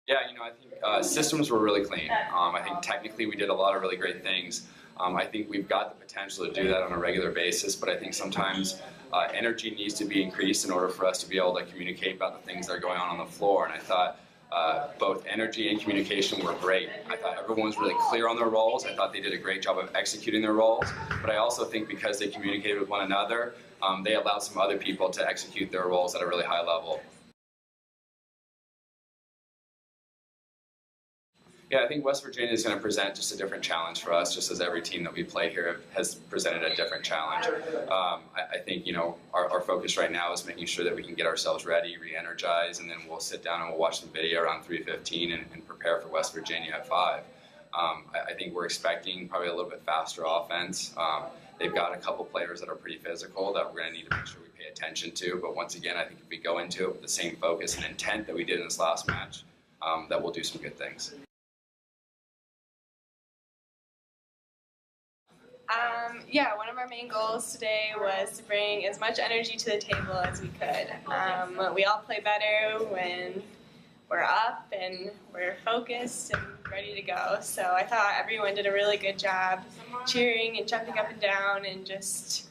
Yeah, I think systems were really clean. I think technically we did a lot of really great things. I think we've got the potential to do that on a regular basis, but I think sometimes energy needs to be increased in order for us to be able to communicate about the things that are going on the floor. And I thought both energy and communication were great. I thought everyone was really clear on their roles. I thought they did a great job of executing their roles. But I also think because they communicated with one another, they allowed some other people to execute their roles at a really high level. Yeah, I think West Virginia is going to present just a different challenge for us, just as every team that we play here has presented a different challenge. I think, our focus right now is making sure that we can get ourselves ready, re-energize, and then we'll sit down and we'll watch the video around 3:15 and prepare for West Virginia at 5. I think we're expecting probably a little bit faster offense. They've got a couple players that are pretty physical that we're going to need to make sure we pay attention to. But once again, I think if we go into it with the same focus and intent that we did in this last match, that we'll do some good things. Yeah, one of our main goals today was to bring as much energy to the table as we could. We all play better when we're up and we're focused and ready to go. So I thought everyone did a really good job cheering and jumping up and down, and just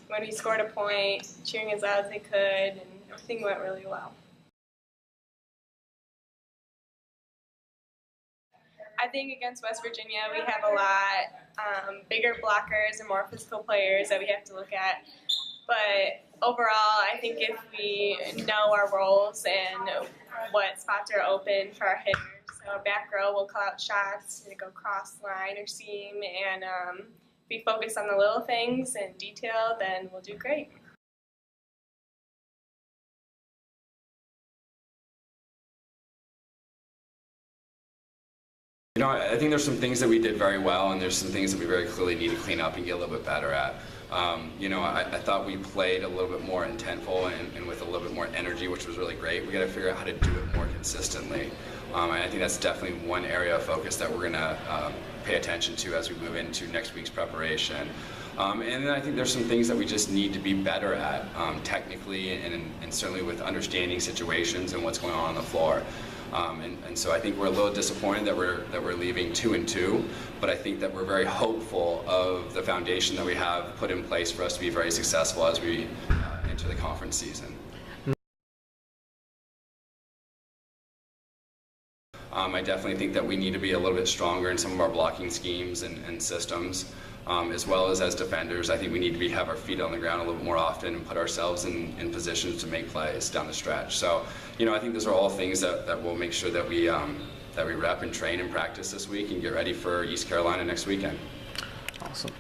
when we scored a point, cheering as loud as they could, and everything went really well. I think against West Virginia we have a lot bigger blockers and more physical players that we have to look at. But overall, I think if we know our roles and what spots are open for our hitters, so back row will call out shots to go cross line or seam, and if we focus on the little things and detail, then we'll do great. I think there's some things that we did very well, and there's some things that we very clearly need to clean up and get a little bit better at. I thought we played a little bit more intentful and with a little bit more energy, which was really great. We got to figure out how to do it more consistently. And I think that's definitely one area of focus that we're going to pay attention to as we move into next week's preparation. And then I think there's some things that we just need to be better at technically and certainly with understanding situations and what's going on the floor. And so I think we're a little disappointed that we're leaving 2-2, but I think that we're very hopeful of the foundation that we have put in place for us to be very successful as we enter the conference season. I definitely think that we need to be a little bit stronger in some of our blocking schemes and systems, as well as defenders. I think we need to have our feet on the ground a little bit more often and put ourselves in positions to make plays down the stretch. So, I think those are all things that we'll make sure that we rep and train and practice this week and get ready for East Carolina next weekend. Awesome.